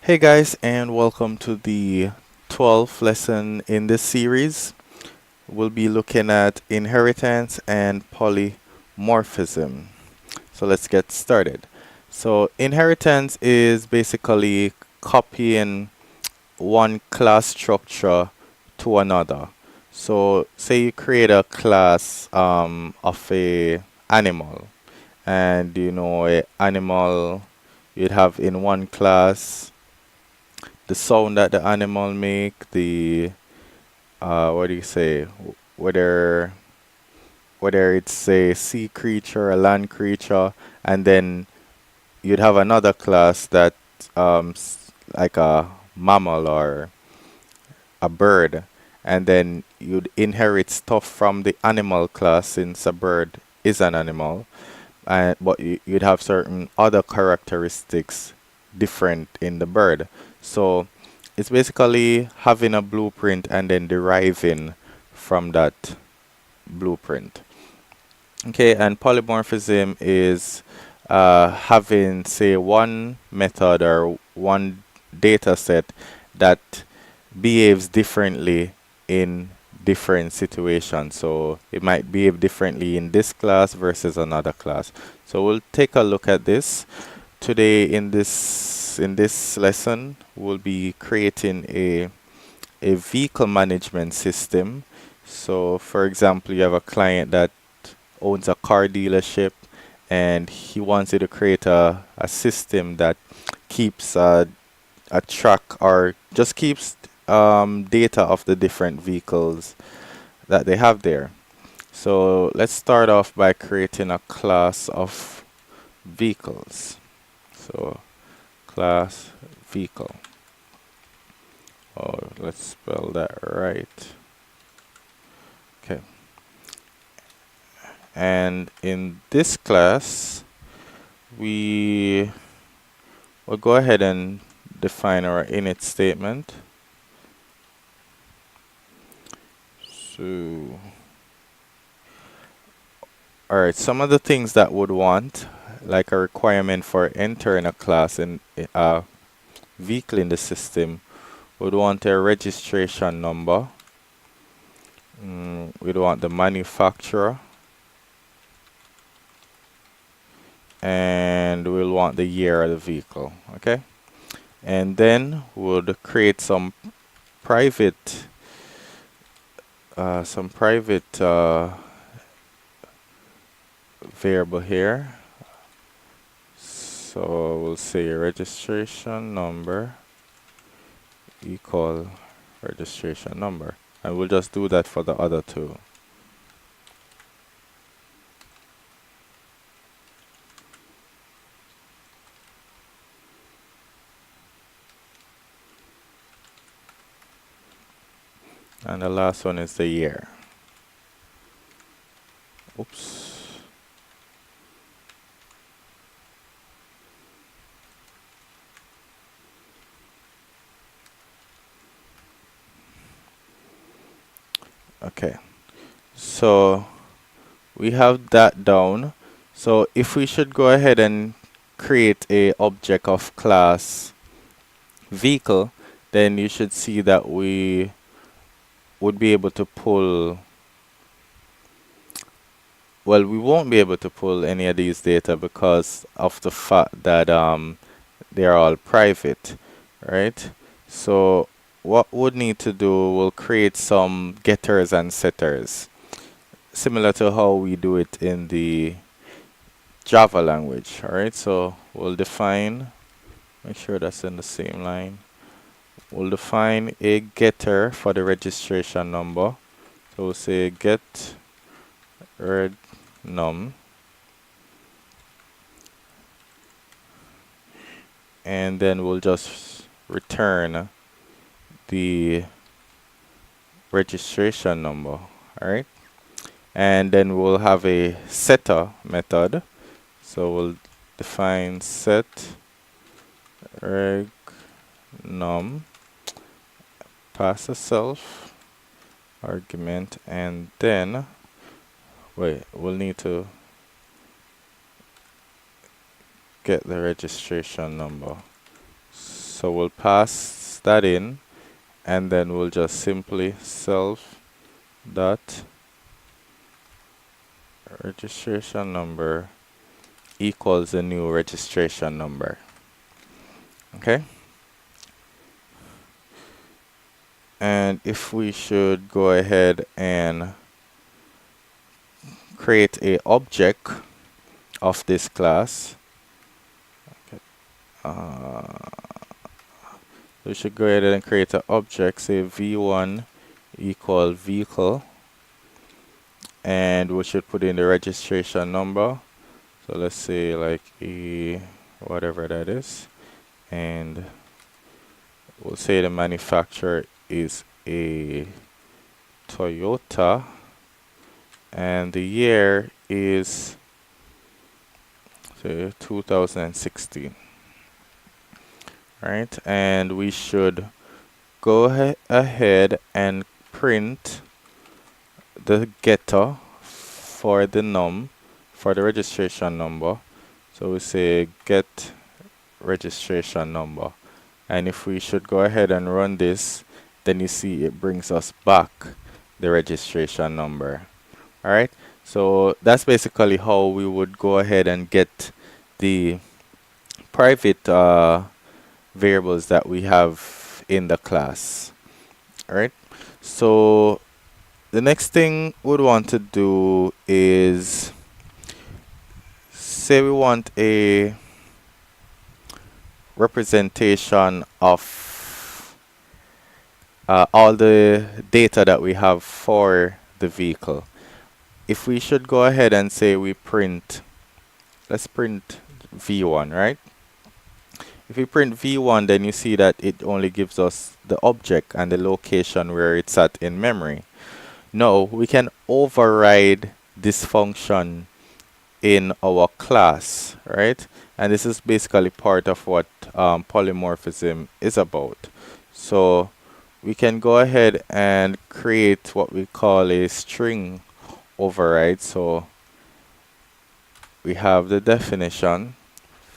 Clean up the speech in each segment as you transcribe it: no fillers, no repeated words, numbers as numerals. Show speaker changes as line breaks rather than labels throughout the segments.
Hey guys, and welcome to the 12th lesson in this series. We'll be looking at inheritance and polymorphism. So let's get started. So inheritance is basically copying one class structure to another. So say you create a class of a animal, and a animal you'd have in one class the sound that the animal make, the what do you say, whether it's a sea creature, a land creature, and then you'd have another class that like a mammal or a bird, and then you'd inherit stuff from the animal class since a bird is an animal, but you'd have certain other characteristics different in the bird. So it's basically having a blueprint and then deriving from that blueprint. Okay, and polymorphism is having, say, one method or one data set that behaves differently in different situations. So it might behave differently in this class versus another class. So we'll take a look at this. Today in this lesson, we'll be creating a vehicle management system. So for example, you have a client that owns a car dealership and he wants you to create a system that keeps a track or just keeps data of the different vehicles that they have there. So let's start off by creating a class of vehicles. So class vehicle. Oh, let's spell that right. Okay. And in this class, we will go ahead and define our init statement. So, alright, some of the things that would want, like a requirement for entering a class in a vehicle in the system, would want a registration number. We'd want the manufacturer, and we'll want the year of the vehicle. Okay, and then we'll create some private variable here. So we'll say registration number equal registration number, and we'll just do that for the other two. And the last one is the year. Oops. Okay, so we have that down. So if we should go ahead and create a object of class vehicle, then you should see that we would be able to pull, well, we won't be able to pull any of these data because of the fact that they're all private, right? So what we'll need to do, we'll create some getters and setters, similar to how we do it in the Java language. All right, so we'll define, make sure that's in the same line. We'll define a getter for the registration number. So we'll say get reg num, and then we'll just return the registration number. All right, and then we'll have a setter method. So we'll define set reg num, pass a self argument, and then we'll need to get the registration number. So we'll pass that in, and then we'll just simply self dot registration number equals the new registration number. Okay. And if we should go ahead and create a object of this class, okay, we should go ahead and create an object, say v1 equal vehicle, and we should put in the registration number. So let's say like a whatever that is, and we'll say the manufacturer is a Toyota, and the year is say 2016. Right, and we should go ahead and print the getter for the num for the registration number. So we say get registration number, and if we should go ahead and run this, then you see it brings us back the registration number. All right, so that's basically how we would go ahead and get the private variables that we have in the class. All right, so the next thing we'd want to do is, say we want a representation of all the data that we have for the vehicle. If we should go ahead and say we print, let's print v1, right? If we print v1, then you see that it only gives us the object and the location where it's at in memory. Now we can override this function in our class, right? And this is basically part of what polymorphism is about. So we can go ahead and create what we call a string override. So we have the definition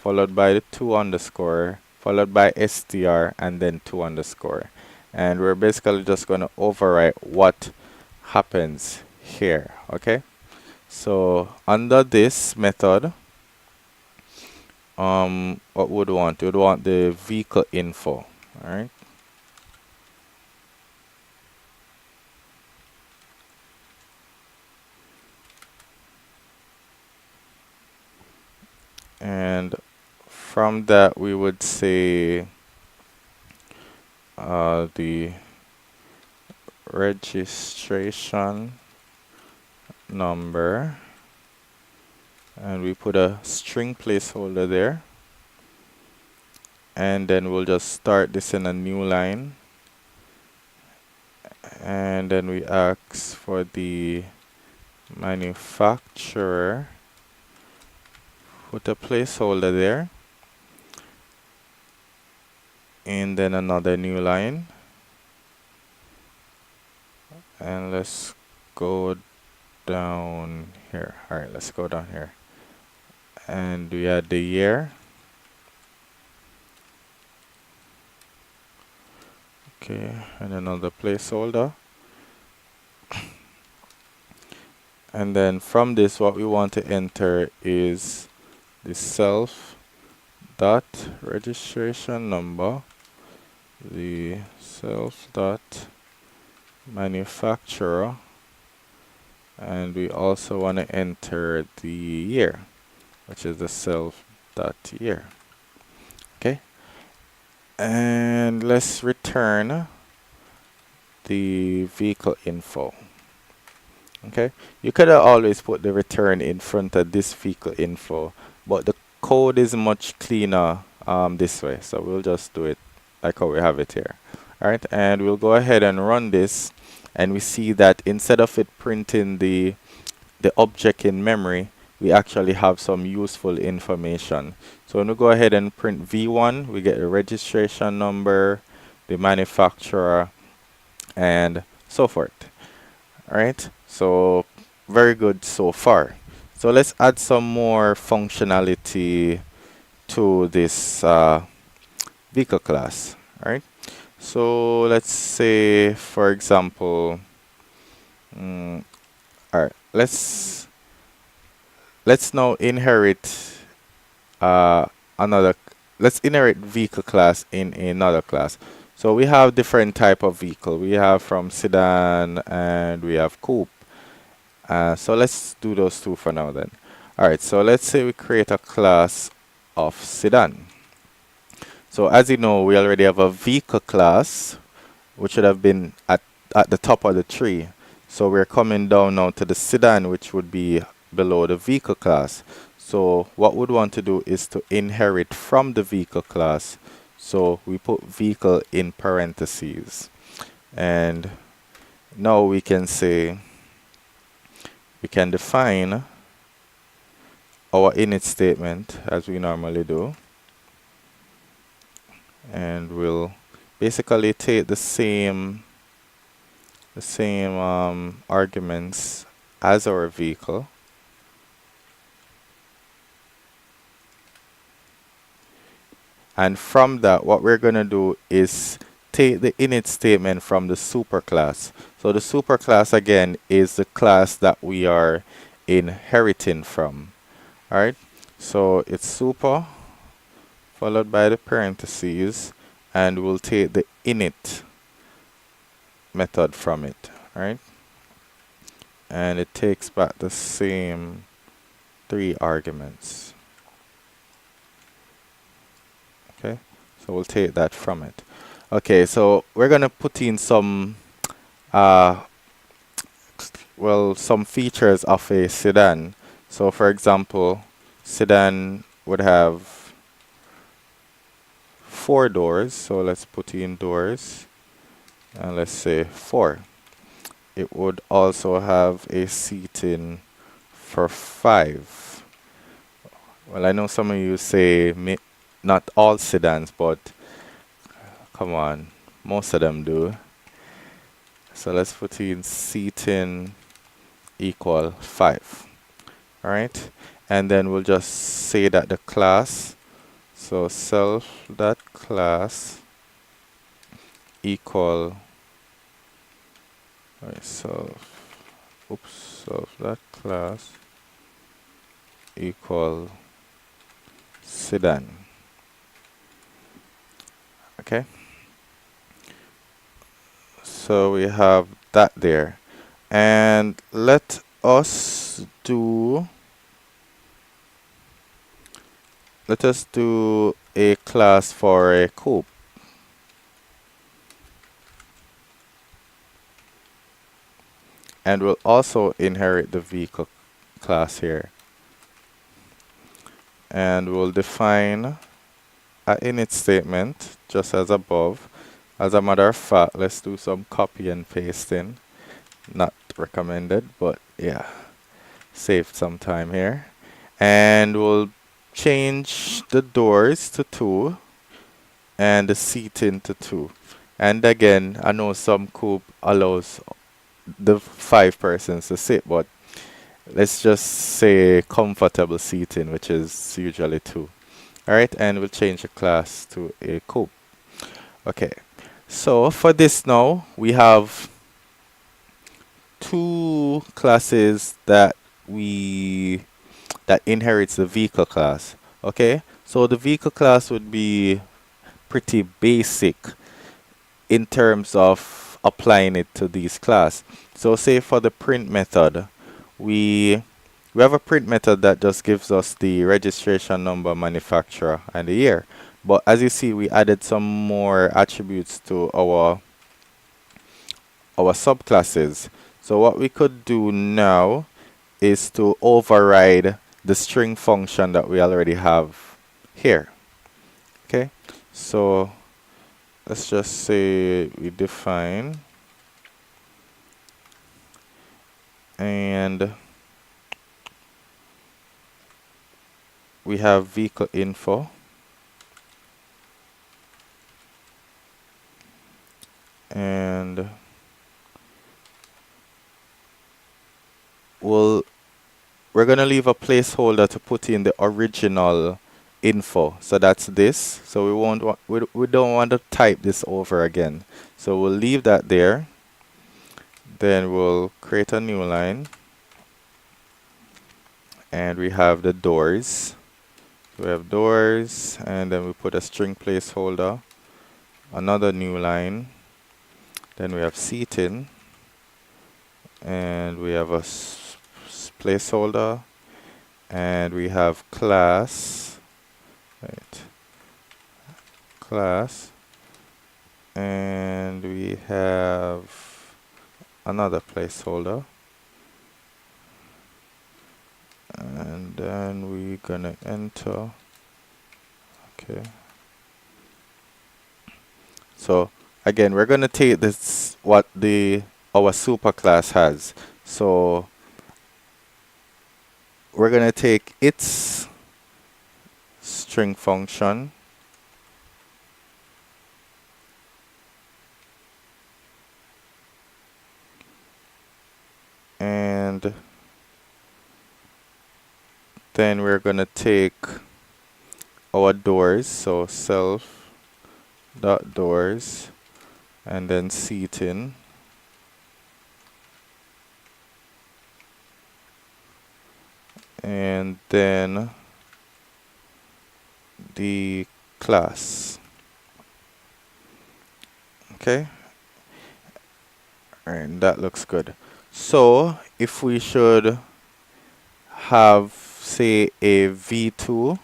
followed by the 2 underscore, followed by str, and then 2 underscore. And we're basically just going to overwrite what happens here. Okay, so under this method, what would we want? We'd want the vehicle info. All right, and from that we would say the registration number, and we put a string placeholder there, and then we'll just start this in a new line, and then we ask for the manufacturer, put a placeholder there, and then another new line, and let's go down here. All right, let's go down here, and we add the year. Okay, and another placeholder, and then from this what we want to enter is the self dot registration number, the self dot manufacturer, and we also want to enter the year, which is the self dot year. Okay, and let's return the vehicle info. Okay, you could have always put the return in front of this vehicle info, but the code is much cleaner this way, so we'll just do it like how we have it here. All right, and we'll go ahead and run this, and we see that instead of it printing the object in memory, we actually have some useful information. So when we go ahead and print v1, we get the registration number, the manufacturer, and so forth. All right, so very good so far. So let's add some more functionality to this vehicle class, right? So let's say, for example, all right, let's now inherit uh, another. Let's inherit vehicle class in another class. So we have different type of vehicle. We have from sedan and we have coupe. So let's do those two for now then. All right. So let's say we create a class of sedan. So as you know, we already have a vehicle class, which should have been at the top of the tree. So we're coming down now to the sedan, which would be below the vehicle class. So what we'd want to do is to inherit from the vehicle class. So we put vehicle in parentheses. And now we can say, we can define our init statement as we normally do. And we'll basically take the same arguments as our vehicle. And from that, what we're going to do is take the init statement from the superclass. So the superclass, again, is the class that we are inheriting from. All right. So it's super followed by the parentheses, and we'll take the init method from it. All right. And it takes back the same 3 arguments. Okay, so we'll take that from it. Okay, so we're gonna put in some some features of a sedan. So for example, sedan would have 4 doors. So let's put in doors, and let's say 4. It would also have a seating for 5. Well, I know some of you say not all sedans, but come on, most of them do. So let's put in seating equal 5. All right, and then we'll just say that the class, so self that class equal, self that class equal sedan. Okay, so we have that there, and let us do a class for a coupe. And we'll also inherit the vehicle class here. And we'll define an init statement just as above. As a matter of fact, let's do some copy and pasting. Not recommended, but yeah, saved some time here. And we'll change the doors to 2 and the seating to 2. And again, I know some coupe allows the 5 persons to sit, but let's just say comfortable seating, which is usually 2. All right, and we'll change the class to a coupe. Okay, so for this now, we have 2 classes that inherits the vehicle class. Okay, so the vehicle class would be pretty basic in terms of applying it to these class. So say for the print method, we have a print method that just gives us the registration number, manufacturer, and the year. But as you see, we added some more attributes to our subclasses. So what we could do now is to override the string function that we already have here. Okay, so let's just say we define, and we have vehicle info, and we're going to leave a placeholder to put in the original info. So that's this. So we don't want to type this over again. So we'll leave that there. Then we'll create a new line. And we have the doors. We have doors, and then we put a string placeholder. Another new line. Then we have seating. And we have a placeholder. And we have class. Right. Class. And we have another placeholder. And then we're gonna enter. Okay. So again, we're gonna take this what our superclass has. So we're gonna take its string function and then we're gonna take our doors, so self dot doors, and then seating, and then the class. Okay, and that looks good. So if we should have, say, a v2,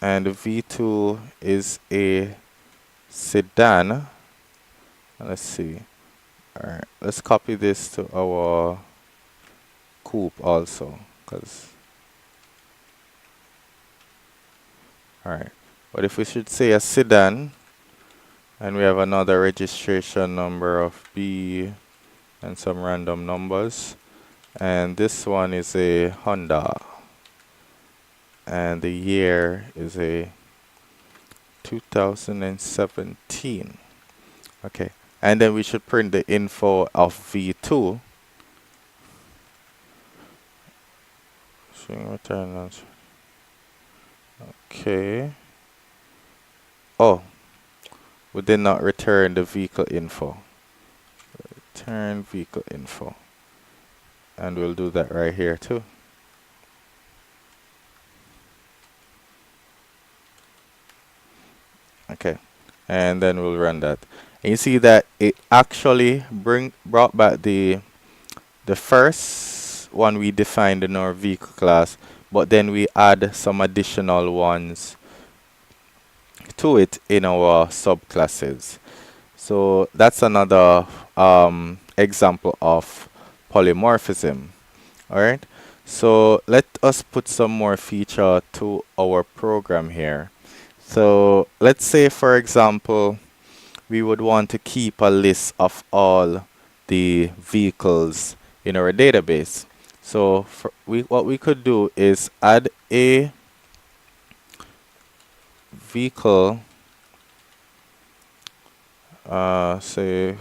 and v2 is a sedan. Let's see. All right, let's copy this to our coupe also, because all right. But if we should say a sedan, and we have another registration number of B and some random numbers, and this one is a Honda, and the year is a 2017. Okay, and then we should print the info of v2. String return answer. Okay. Oh, we did not return the vehicle info. Return vehicle info. And we'll do that right here too. Okay, and then we'll run that. And you see that it actually brought back the first one we defined in our vehicle class, but then we add some additional ones to it in our subclasses. So that's another example of polymorphism. All right. So let us put some more feature to our program here. So let's say, for example, we would want to keep a list of all the vehicles in our database. So what we could do is add a vehicle, say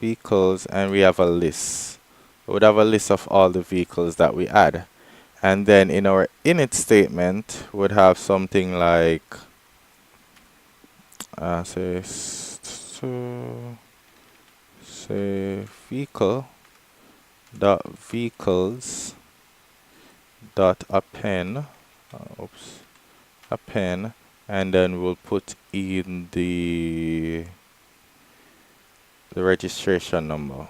vehicles, and we have a list. We would have a list of all the vehicles that we add. And then in our init statement, we would have something like, say vehicle dot vehicles dot append, append, and then we'll put in the registration number.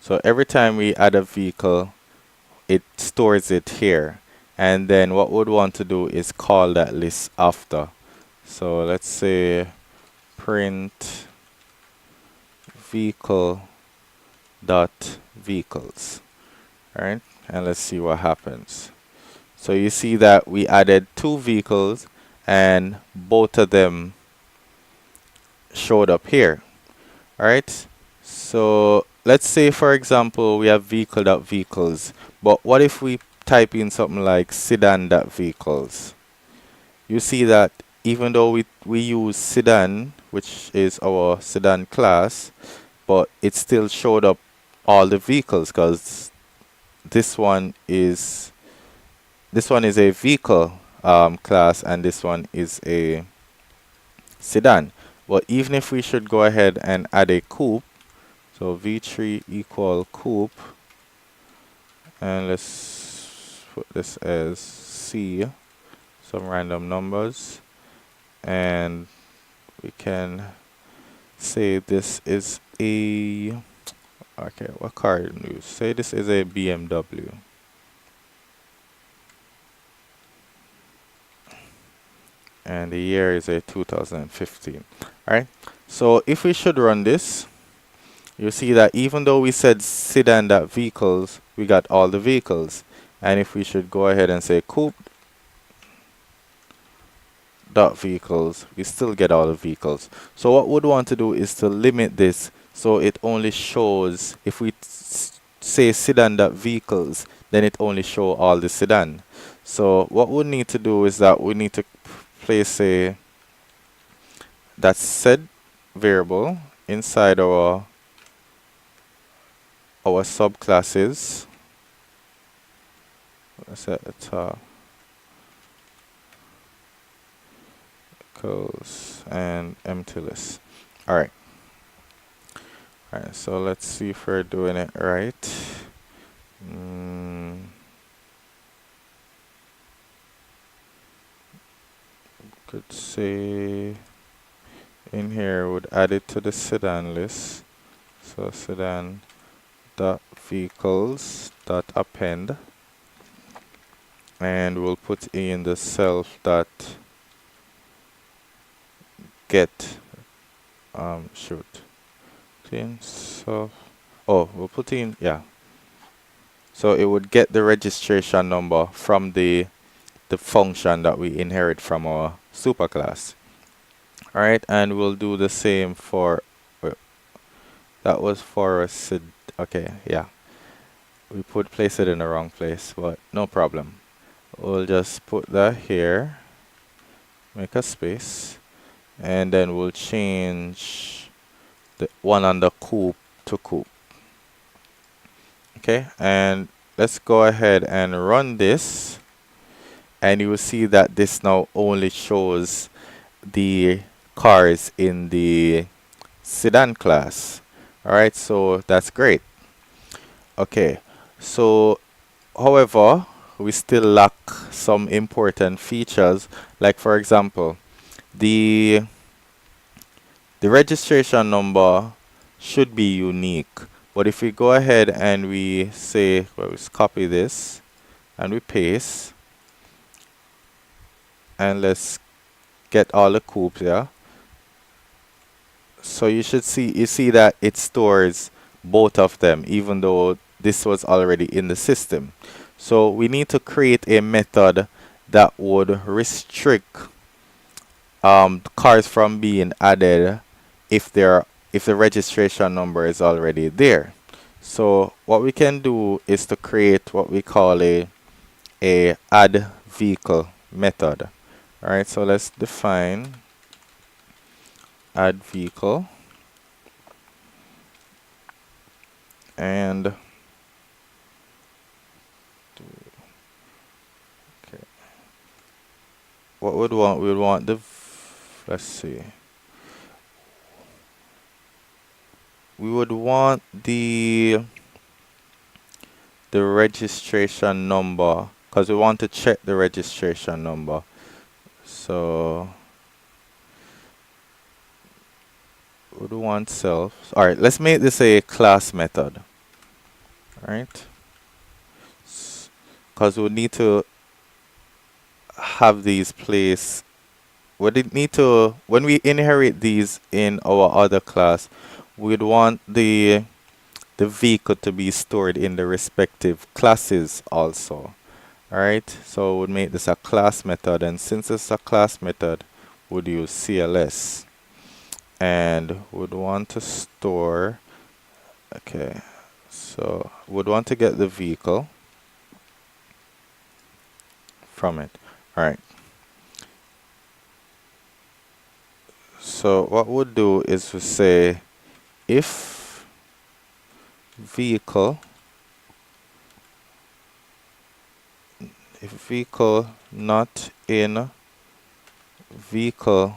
So every time we add a vehicle, it stores it here. And then what we'd want to do is call that list after. So let's say print vehicle dot vehicles. All right, and let's see what happens. So you see that we added 2 vehicles and both of them showed up here. All right, so let's say, for example, we have vehicle.vehicles, but what if we type in something like sedan.vehicles? You see that even though we use sedan, which is our sedan class, but it still showed up all the vehicles, because this one is a vehicle class, and this one is a sedan. But even if we should go ahead and add a coupe, so v3 equal coupe, and let's put this as C, some random numbers, and we can say this is a, okay, what car do you use? Say this is a BMW. And the year is a 2015. Alright, so if we should run this, you see that even though we said sedan.vehicles, we got all the vehicles. And if we should go ahead and say coupe.vehicles, we still get all the vehicles. So what we'd want to do is to limit this so it only shows, if we say sedan.vehicles, then it only show all the sedan. So what we need to do is that we need to place a that set variable inside our subclasses. Let's set the top equals and empty list. Alright, so let's see if we're doing it right. Could say in here would add it to the sedan list. So sedan dot vehicles dot append, and we'll put in the self dot get shoot in self, oh, we'll put in, yeah, so it would get the registration number from the function that we inherit from our superclass. Alright, and we'll do the same for, that was for a okay, yeah, we place it in the wrong place, but no problem. We'll just put that here, make a space, and then we'll change the one under coupe to coupe. Okay, and let's go ahead and run this, and you will see that this now only shows the cars in the sedan class. Alright, so that's great. Okay, so however, we still lack some important features, like for example, the registration number should be unique. But if we go ahead and we say, well, let's copy this and we paste, and let's get all the coupes here. So you see that it stores both of them, even though this was already in the system. So we need to create a method that would restrict cars from being added if the registration number is already there. So what we can do is to create what we call a add vehicle method. Alright, so let's define add vehicle, and okay, what we would want the let's see, we would want the registration number, because we want to check the registration number. So would want self. Alright, let's make this a class method. Alright, because we need to have these placed. We need to, when we inherit these in our other class, we'd want the vehicle to be stored in the respective classes also. Alright, so we'd make this a class method, and since it's a class method, we'd use CLS, and would want to store, okay, so would want to get the vehicle from it. Alright, so what we'll do is we say if vehicle, if vehicle not in vehicle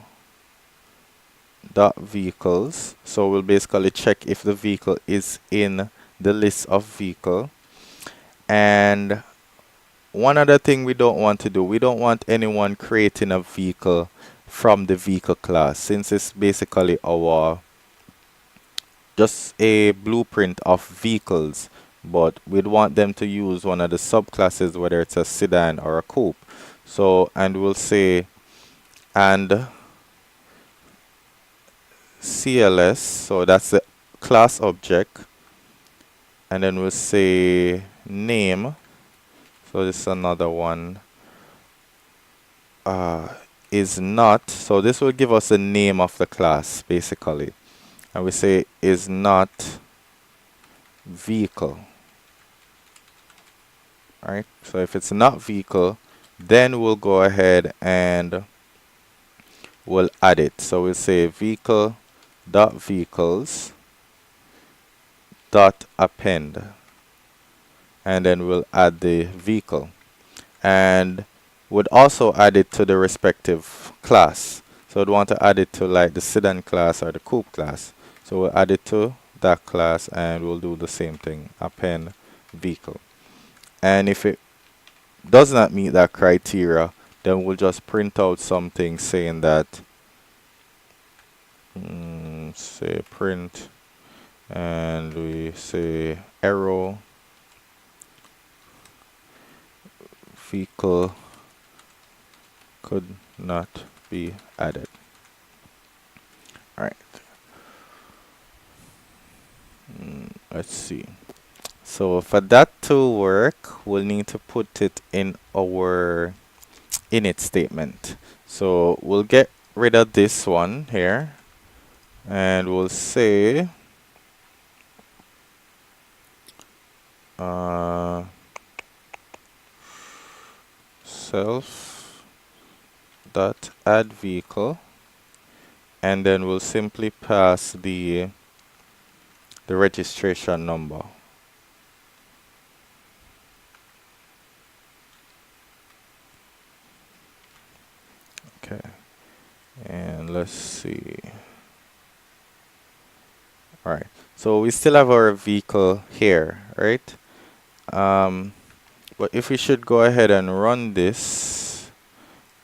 dot vehicles, so we'll basically check if the vehicle is in the list of vehicle. And one other thing we don't want to do, we don't want anyone creating a vehicle from the vehicle class, since it's basically our just a blueprint of vehicles, but we'd want them to use one of the subclasses, whether it's a sedan or a coupe. So, and we'll say and CLS, so that's the class object, and then we'll say name, so this is another one, is not, so this will give us the name of the class basically, and we say is not vehicle. Alright, so if it's not vehicle, then we'll go ahead and we'll add it. So we'll say vehicle dot vehicles dot append, and then we'll add the vehicle, and would also add it to the respective class. So we'd want to add it to like the sedan class or the coupe class. So we'll add it to that class, and we'll do the same thing, append vehicle. And if it does not meet that criteria, then we'll just print out something saying that say print, and we say arrow vehicle could not be added. All right. Let's see. So for that to work, we'll need to put it in our init statement. So we'll get rid of this one here, and we'll say self dot add vehicle, and then we'll simply pass the registration number. Okay, and let's see. All right, so we still have our vehicle here, right? But if we should go ahead and run this,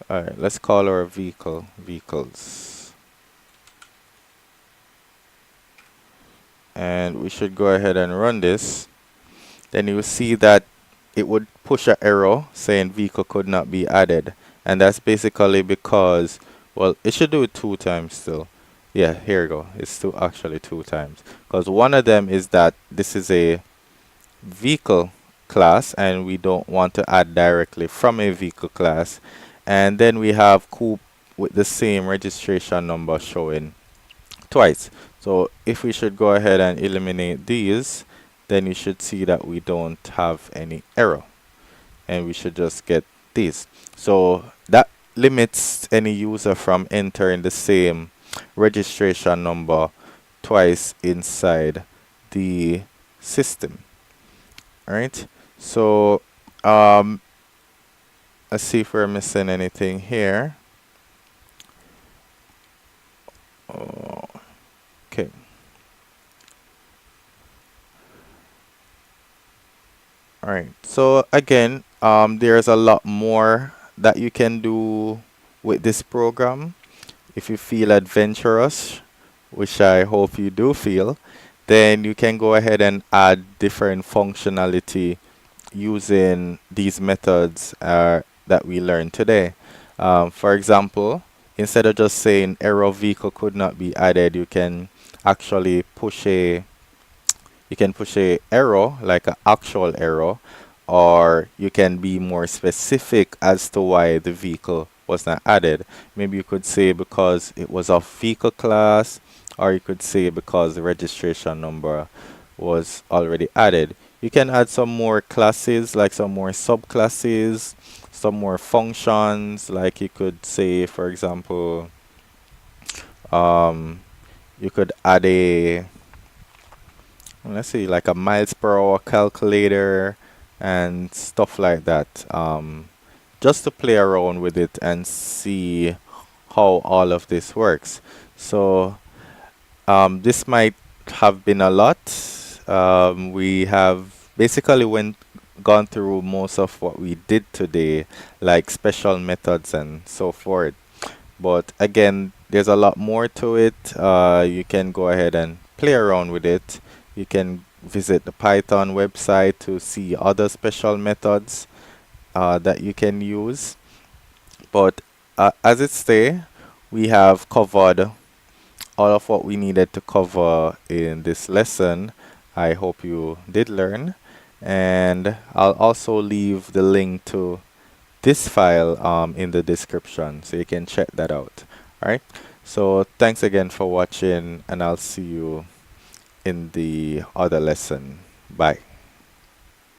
all right, let's call our vehicle vehicles, and we should go ahead and run this. Then you will see that it would push an error saying vehicle could not be added. And that's basically because, well, it should do it 2 times still. Yeah, here we go. It's still actually 2 times. Because one of them is that this is a vehicle class, and we don't want to add directly from a vehicle class. And then we have coupe with the same registration number showing twice. So if we should go ahead and eliminate these, then you should see that we don't have any error, and we should just get these. So that limits any user from entering the same registration number twice inside the system. All right, so let's see if we're missing anything here. Okay. All right, so again, there's a lot more that you can do with this program. If you feel adventurous, which I hope you do feel, then you can go ahead and add different functionality using these methods that we learned today. For example, instead of just saying error vehicle could not be added, you can actually push a error, like an actual error, or you can be more specific as to why the vehicle was not added. Maybe you could say because it was of vehicle class, or you could say because the registration number was already added. You can add some more classes, like some more subclasses, some more functions, like you could say, for example, you could add let's see, like a miles per hour calculator and stuff like that. Just to play around with it and see how all of this works. So this might have been a lot. We have basically gone through most of what we did today, like special methods and so forth. But again, there's a lot more to it. You can go ahead and play around with it. You can visit the Python website to see other special methods that you can use. But as it stay, we have covered all of what we needed to cover in this lesson. I hope you did learn. And I'll also leave the link to this file in the description so you can check that out. All right. So thanks again for watching, and I'll see you in the other lesson. Bye.